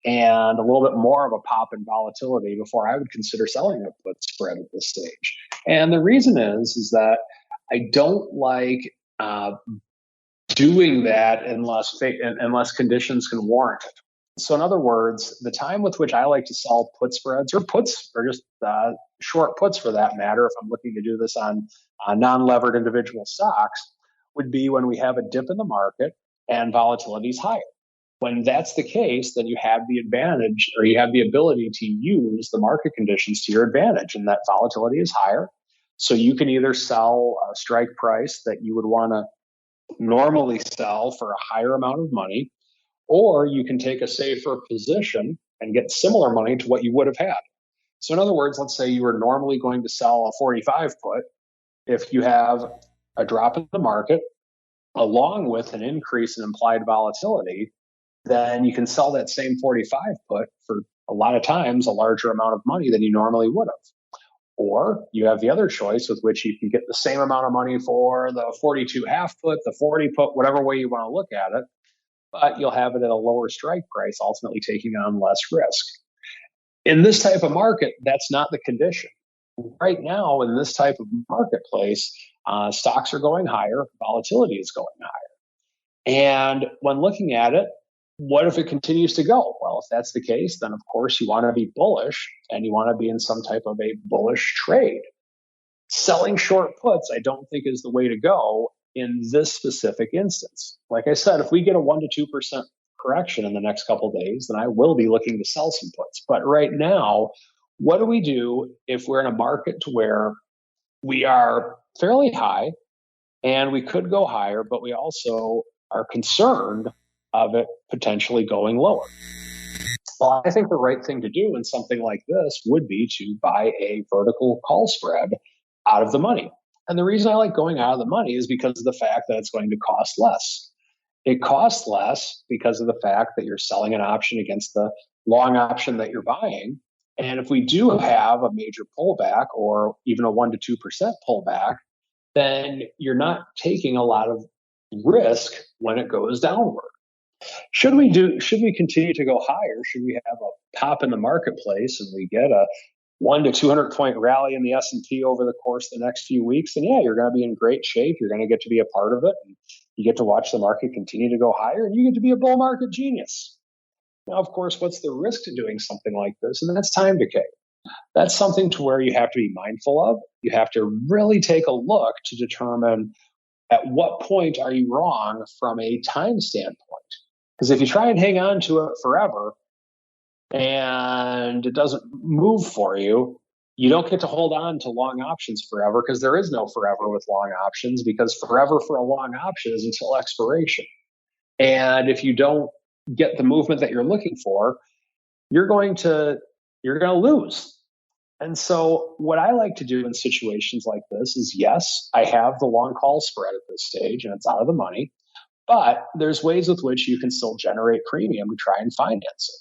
and a little bit more of a pop in volatility before I would consider selling a put spread at this stage. And the reason is that I don't like doing that unless conditions can warrant it. So in other words, the time with which I like to sell put spreads or puts or just short puts for that matter, if I'm looking to do this on non-levered individual stocks, would be when we have a dip in the market and volatility is higher. When that's the case, then you have the advantage or you have the ability to use the market conditions to your advantage and that volatility is higher. So you can either sell a strike price that you would want to normally sell for a higher amount of money, or you can take a safer position and get similar money to what you would have had. So in other words, let's say you were normally going to sell a 45 put. If you have a drop in the market along with an increase in implied volatility, then you can sell that same 45 put for a lot of times a larger amount of money than you normally would have. Or you have the other choice with which you can get the same amount of money for the 42 half put, the 40 put, whatever way you want to look at it, but you'll have it at a lower strike price, ultimately taking on less risk. In this type of market, that's not the condition. Right now, in this type of marketplace, stocks are going higher, volatility is going higher. And when looking at it, what if it continues to go? Well, if that's the case, then of course you want to be bullish and you want to be in some type of a bullish trade. Selling short puts, I don't think is the way to go in this specific instance. Like I said, if we get a 1 to 2% correction in the next couple of days, then I will be looking to sell some puts. But right now, what do we do if we're in a market to where we are fairly high and we could go higher, but we also are concerned of it potentially going lower? Well, I think the right thing to do in something like this would be to buy a vertical call spread out of the money. And the reason I like going out of the money is because of the fact that it's going to cost less. It costs less because of the fact that you're selling an option against the long option that you're buying. And if we do have a major pullback or even a 1 to 2% pullback, then you're not taking a lot of risk when it goes downward. Should we continue to go higher? Should we have a pop in the marketplace and we get a 1 to 200 point rally in the S&P over the course of the next few weeks? And yeah, you're going to be in great shape. You're going to get to be a part of it. And you get to watch the market continue to go higher, and you get to be a bull market genius. Now, of course, what's the risk to doing something like this? And that's time decay. That's something to where you have to be mindful of. You have to really take a look to determine at what point are you wrong from a time standpoint. Because if you try and hang on to it forever and it doesn't move for you, you don't get to hold on to long options forever, because there is no forever with long options, because forever for a long option is until expiration. And if you don't get the movement that you're looking for, you're going to lose. And so what I like to do in situations like this is, yes, I have the long call spread at this stage and it's out of the money, but there's ways with which you can still generate premium to try and finance it.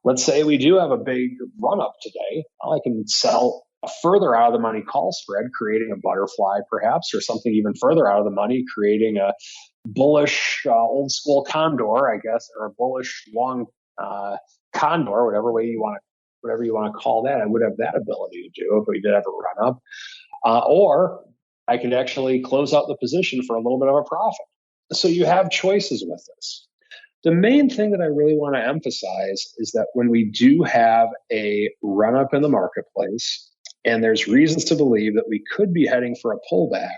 Let's say we do have a big run up today. Well, I can sell a further out of the money call spread, creating a butterfly perhaps, or something even further out of the money, creating a bullish old school condor, I guess, or a bullish long condor, whatever you want to call that. I would have that ability to do if we did have a run up. Or I could actually close out the position for a little bit of a profit. So you have choices with this. The main thing that I really want to emphasize is that when we do have a run up in the marketplace and there's reasons to believe that we could be heading for a pullback,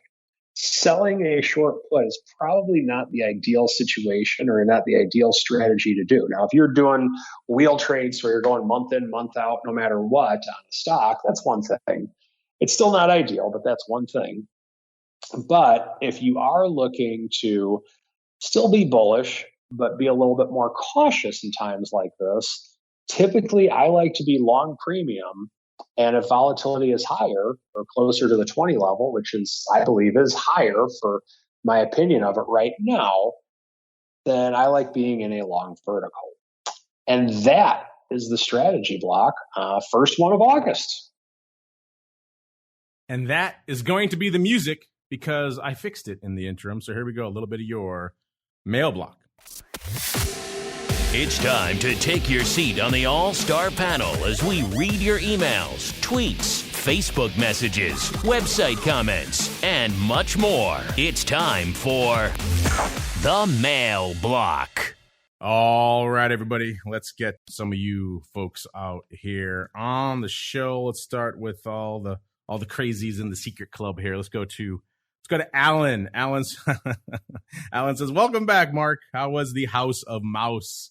selling a short put is probably not the ideal situation or not the ideal strategy to do. Now, if you're doing wheel trades where you're going month in, month out, no matter what on a stock, that's one thing. It's still not ideal, but that's one thing. But if you are looking to still be bullish, but be a little bit more cautious in times like this, typically I like to be long premium. And if volatility is higher or closer to the 20 level, which is, I believe, is higher for my opinion of it right now, then I like being in a long vertical. And that is the strategy block, first one of August. And that is going to be the music, because I fixed it in the interim. So here we go, a little bit of your mail block. It's time to take your seat on the All-Star panel as we read your emails, tweets, Facebook messages, website comments, and much more. It's time for the Mail Block. All right, everybody, let's get some of you folks out here on the show. Let's start with all the crazies in the secret club here. Let's go to Alan. Alan says, "Welcome back, Mark. How was the House of Mouse?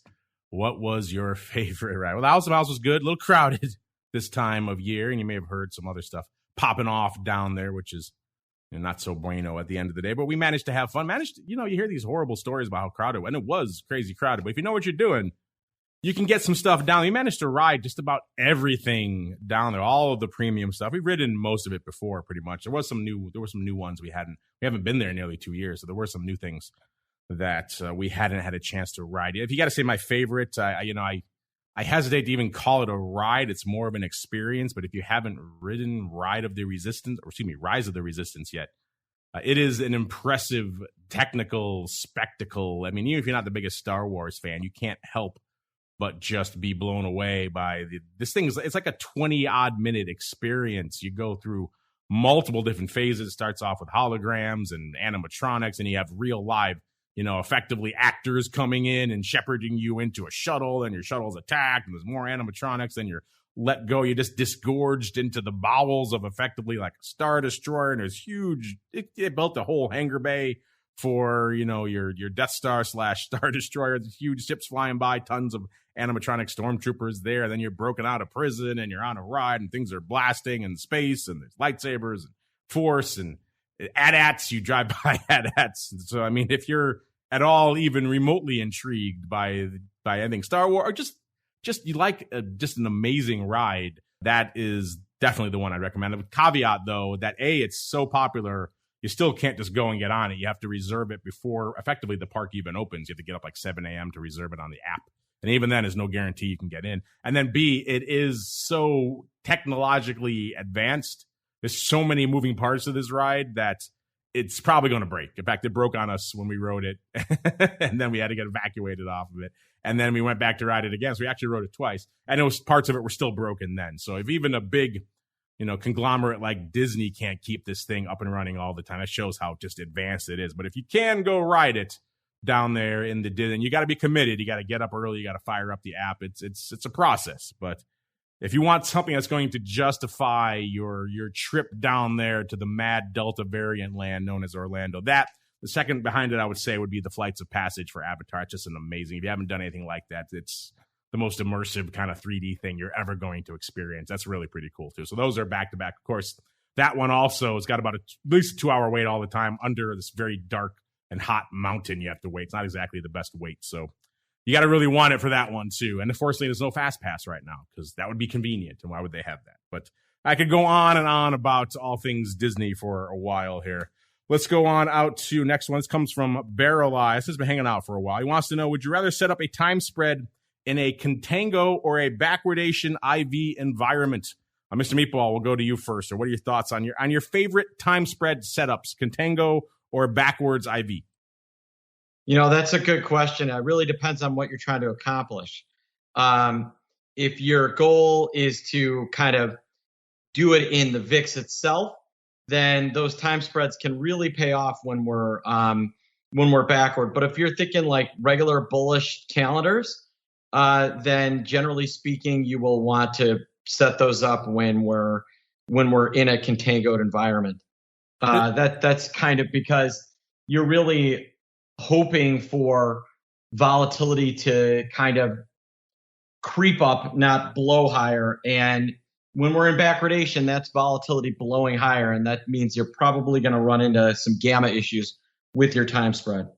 What was your favorite ride?" Well, the House of Mouse was good. A little crowded this time of year, and you may have heard some other stuff popping off down there, which is not so bueno at the end of the day. But we managed to have fun. You hear these horrible stories about how crowded, and it was crazy crowded. But if you know what you're doing, you can get some stuff down. We managed to ride just about everything down there, all of the premium stuff. We've ridden most of it before, pretty much. There were some new ones we haven't been there in nearly 2 years, so there were some new things that we hadn't had a chance to ride. If you got to say my favorite, I hesitate to even call it a ride. It's more of an experience. But if you haven't ridden Rise of the Resistance yet, it is an impressive technical spectacle. I mean, even if you're not the biggest Star Wars fan, you can't help but just be blown away by this thing. It's like a 20-odd minute experience. You go through multiple different phases. It starts off with holograms and animatronics, and you have real live, effectively actors coming in and shepherding you into a shuttle, and your shuttle's attacked, and there's more animatronics, then you're let go. You're just disgorged into the bowels of effectively like a Star Destroyer, and there's huge, it built a whole hangar bay for, your Death Star / Star Destroyer. There's huge ships flying by, tons of animatronic stormtroopers there. Then you're broken out of prison and you're on a ride and things are blasting in space and there's lightsabers and force and AT-ATs. You drive by AT-ATs. So, I mean, if you're at all even remotely intrigued by anything Star Wars, or just you like just an amazing ride, that is definitely the one I'd recommend. With caveat, though, that it's so popular, you still can't just go and get on it. You have to reserve it before effectively the park even opens. You have to get up like 7 a.m. to reserve it on the app. And even then, there's no guarantee you can get in. And then B, it is so technologically advanced. There's so many moving parts of this ride that it's probably going to break. In fact, it broke on us when we rode it, and then we had to get evacuated off of it. And then we went back to ride it again. So we actually rode it twice, and it was parts of it were still broken then. So if even a big, conglomerate like Disney can't keep this thing up and running all the time, that shows how just advanced it is. But if you can go ride it down there in the Disney, you got to be committed. You got to get up early. You got to fire up the app. It's a process. But if you want something that's going to justify your trip down there to the mad Delta variant land known as Orlando, the second behind it, I would say, would be the Flights of Passage for Avatar. It's just an amazing. If you haven't done anything like that, it's the most immersive kind of 3D thing you're ever going to experience. That's really pretty cool, too. So those are back-to-back. Of course, that one also has got about at least a 2-hour wait all the time under this very dark and hot mountain you have to wait. It's not exactly the best wait, so you got to really want it for that one, too. And unfortunately, there's no Fast Pass right now because that would be convenient, and why would they have that? But I could go on and on about all things Disney for a while here. Let's go on out to next one. This comes from Barrel Eye. This has been hanging out for a while. He wants to know, would you rather set up a time spread in a contango or a backwardation IV environment? Mr. Meatball, we'll go to you first. Or what are your thoughts on your favorite time spread setups, contango or backwards IV? That's a good question. It really depends on what you're trying to accomplish. If your goal is to kind of do it in the VIX itself, then those time spreads can really pay off when we're backward. But if you're thinking like regular bullish calendars, then generally speaking, you will want to set those up when we're in a contangoed environment. That's kind of because you're really hoping for volatility to kind of creep up, not blow higher. And when we're in backwardation, that's volatility blowing higher. And that means you're probably going to run into some gamma issues with your time spread.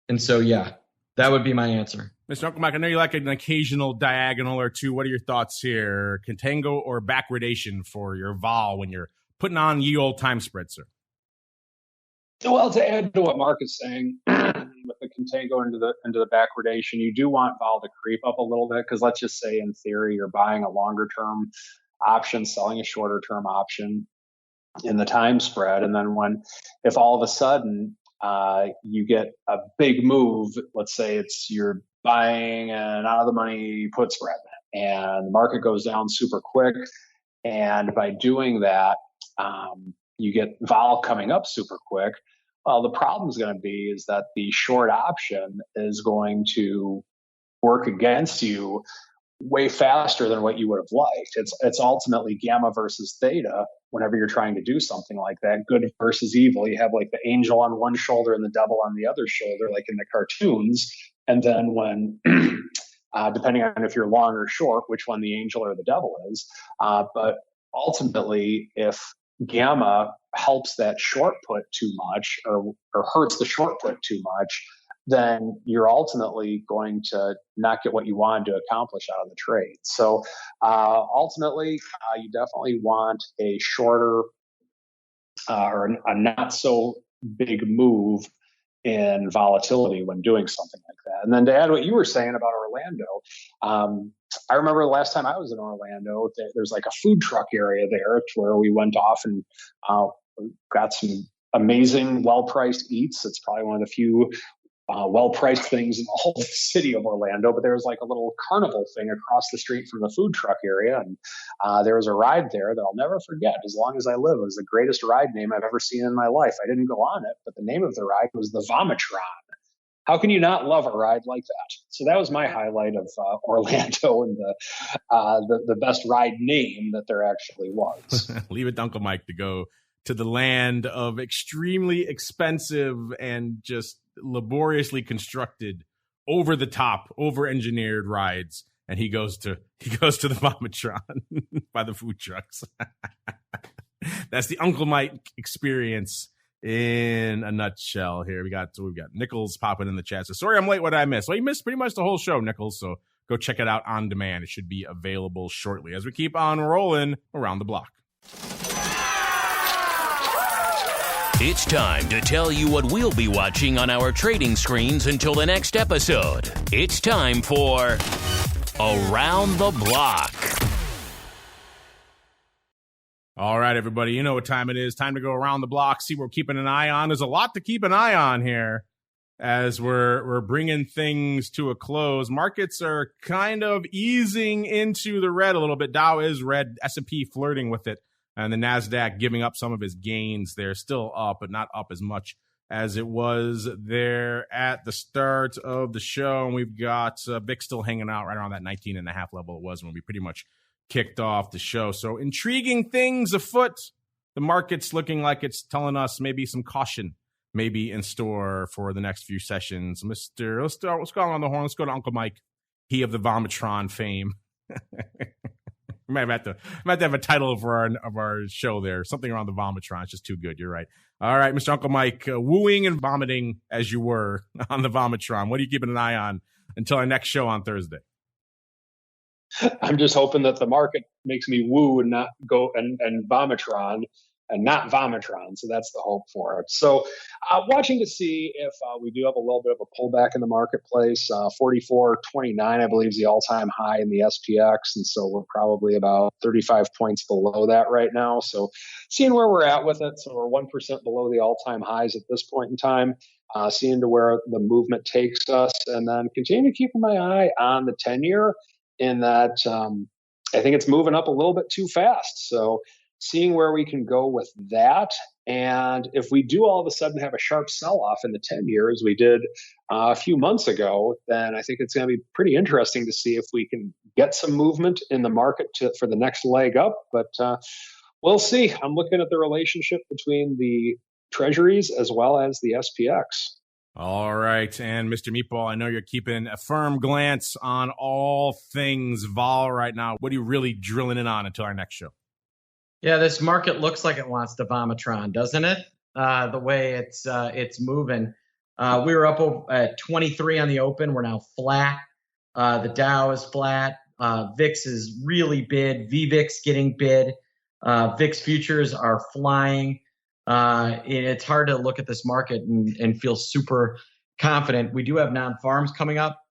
And so, yeah, that would be my answer. Mr. Uncle Mike, I know you like an occasional diagonal or two. What are your thoughts here? Contango or backwardation for your vol when you're putting on ye old time spread, sir? Well, to add to what Mark is saying, with the contango into the backwardation, you do want vol to creep up a little bit because let's just say in theory you're buying a longer term option, selling a shorter term option in the time spread, and then if all of a sudden you get a big move, let's say you're buying an out of the money put spread, and the market goes down super quick, and by doing that, you get vol coming up super quick. Well, the problem is going to be is that the short option is going to work against you way faster than what you would have liked. It's ultimately gamma versus theta whenever you're trying to do something like that. Good versus evil. You have like the angel on one shoulder and the devil on the other shoulder, like in the cartoons. And then when, depending on if you're long or short, which one the angel or the devil is. But ultimately, if gamma helps that short put too much or hurts the short put too much, then you're ultimately going to not get what you wanted to accomplish out of the trade. So ultimately, you definitely want a shorter or a not so big move in volatility when doing something like that. And then to add what you were saying about Orlando, I remember the last time I was in Orlando, there's like a food truck area there where we went off and got some amazing, well-priced eats. It's probably one of the few well-priced things in the whole city of Orlando, but there was like a little carnival thing across the street from the food truck area. And there was a ride there that I'll never forget as long as I live. It was the greatest ride name I've ever seen in my life. I didn't go on it, but the name of the ride was the Vomitron. How can you not love a ride like that? So that was my highlight of Orlando and the best ride name that there actually was. Leave it to Uncle Mike to go to the land of extremely expensive and just laboriously constructed, over the top, over engineered rides, and he goes to the Vomitron by the food trucks. That's the Uncle Mike experience in a nutshell. Here we've got Nichols popping in the chat. So sorry I'm late. What did I miss? Well, you missed pretty much the whole show, Nichols. So go check it out on demand. It should be available shortly as we keep on rolling around the block. It's time to tell you what we'll be watching on our trading screens until the next episode. It's time for Around the Block. All right, everybody, you know what time it is. Time to go around the block, see what we're keeping an eye on. There's a lot to keep an eye on here as we're bringing things to a close. Markets are kind of easing into the red a little bit. Dow is red, S&P flirting with it, and the NASDAQ giving up some of its gains. They're still up, but not up as much as it was there at the start of the show. And we've got VIX still hanging out right around that 19.5 level it was when we pretty much kicked off the show. So intriguing things afoot. The market's looking like it's telling us maybe some caution maybe in store for the next few sessions. Let's go on the horn. Let's go to Uncle Mike, he of the Vomitron fame. We might have to have a title for our show there. Something around the Vomitron. It's just too good. You're right. All right, Mr. Uncle Mike, wooing and vomiting as you were on the Vomitron. What are you keeping an eye on until our next show on Thursday? I'm just hoping that the market makes me woo and not go and Vomitron and not Vomitron. So that's the hope for it. So watching to see if we do have a little bit of a pullback in the marketplace. 44.29, I believe, is the all-time high in the SPX. And so we're probably about 35 points below that right now. So seeing where we're at with it. So we're 1% below the all-time highs at this point in time. Seeing to where the movement takes us, and then continue to keep my eye on the 10-year in that I think it's moving up a little bit too fast. So seeing where we can go with that. And if we do all of a sudden have a sharp sell-off in the 10-year, as we did a few months ago, then I think it's going to be pretty interesting to see if we can get some movement in the market for the next leg up. But we'll see. I'm looking at the relationship between the treasuries as well as the SPX. All right. And Mr. Meatball, I know you're keeping a firm glance on all things vol right now. What are you really drilling in on until our next show? Yeah, this market looks like it wants to Vomitron, doesn't it? The way it's moving. We were up at 23 on the open. We're now flat. The Dow is flat. VIX is really bid. VVIX getting bid. VIX futures are flying. It's hard to look at this market and feel super confident. We do have non-farms coming up.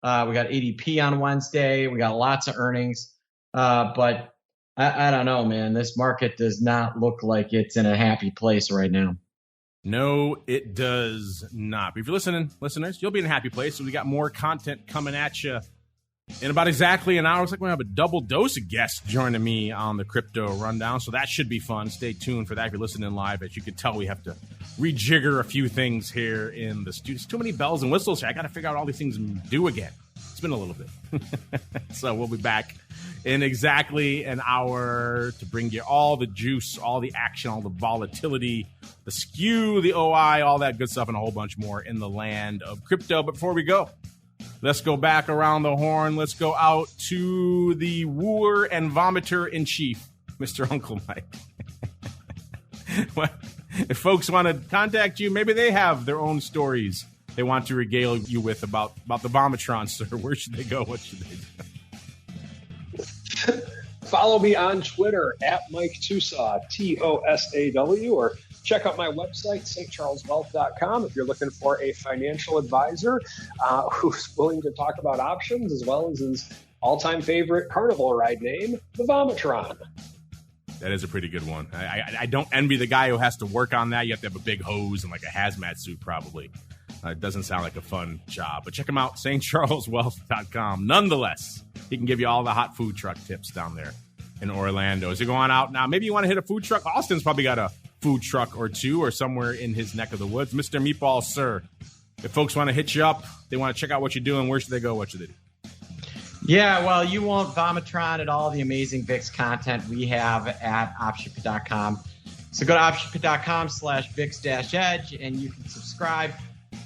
We got ADP on Wednesday. We got lots of earnings. But I don't know, man. This market does not look like it's in a happy place right now. No, it does not. But if you're listening, listeners, you'll be in a happy place. So we got more content coming at you in about exactly an hour. Looks like we're going to have a double dose of guests joining me on the Crypto Rundown. So that should be fun. Stay tuned for that if you're listening live. As you can tell, we have to rejigger a few things here in the studio. There's too many bells and whistles here. I got to figure out all these things and do again. It's been a little bit. So we'll be back in exactly an hour to bring you all the juice, all the action, all the volatility, the skew, the OI, all that good stuff, and a whole bunch more in the land of crypto. But before we go, let's go back around the horn. Let's go out to the wooer and vomiter in chief, Mr. Uncle Mike. Well, if folks want to contact you, maybe they have their own stories they want to regale you with about the Vomitron, sir. Where should they go? What should they do? Follow me on Twitter at Mike TOSAW, TOSAW, or check out my website, stcharleswealth.com, if you're looking for a financial advisor who's willing to talk about options, as well as his all-time favorite carnival ride name, the Vomitron. That is a pretty good one. I don't envy the guy who has to work on that. You have to have a big hose and like a hazmat suit, probably. It doesn't sound like a fun job. But check him out, stcharleswealth.com. Nonetheless, he can give you all the hot food truck tips down there in Orlando. As you're going out now, maybe you want to hit a food truck. Austin's probably got a food truck or two or somewhere in his neck of the woods. Mr. Meatball, sir, if folks want to hit you up, they want to check out what you're doing, where should they go? What should they do? Yeah, well, you won't Vomitron at all the amazing VIX content we have at optionpit.com. So go to optionpit.com/VIX-edge and you can subscribe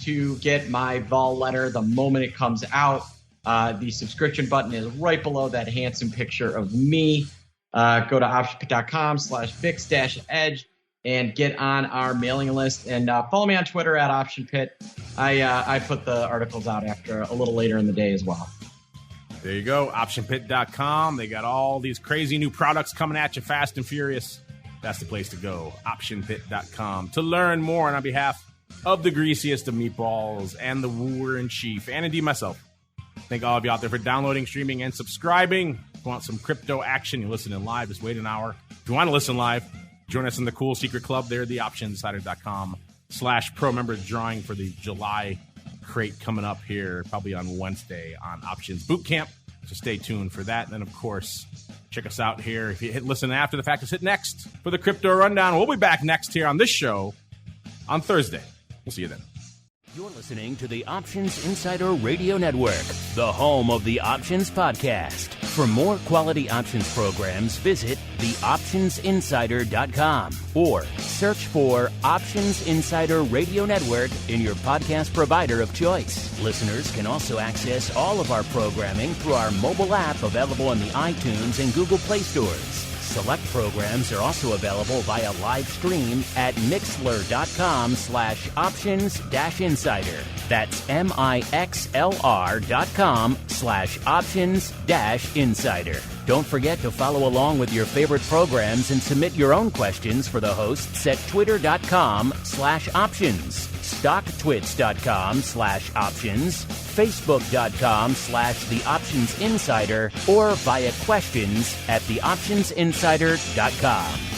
to get my vol letter the moment it comes out. The subscription button is right below that handsome picture of me. Go to optionpit.com/VIX-edge and get on our mailing list, and follow me on Twitter at OptionPit. I put the articles out after a little later in the day as well. There you go, optionpit.com. They got all these crazy new products coming at you fast and furious. That's the place to go, optionpit.com, to learn more. And on behalf of the greasiest of meatballs and the wooer in chief, and indeed myself, thank all of you out there for downloading, streaming, and subscribing If you want some crypto action, you're listening live, just wait an hour. If you want to listen live, join us in the cool secret club there, theoptionsinsider.com/pro member drawing for the July crate coming up here, probably on Wednesday on Options Bootcamp. So stay tuned for that. And then, of course, check us out here. If you hit listen after the fact, just hit next for the crypto rundown. We'll be back next here on this show on Thursday. We'll see you then. You're listening to the Options Insider Radio Network, the home of the Options Podcast. For more quality options programs, visit theoptionsinsider.com or search for Options Insider Radio Network in your podcast provider of choice. Listeners can also access all of our programming through our mobile app available in the iTunes and Google Play stores. Select programs are also available via live stream at mixlr.com/options-insider. That's mixlr.com/options-insider. Don't forget to follow along with your favorite programs and submit your own questions for the hosts at twitter.com/options, stocktwits.com/options, facebook.com/theoptionsinsider, or via questions at theoptionsinsider.com.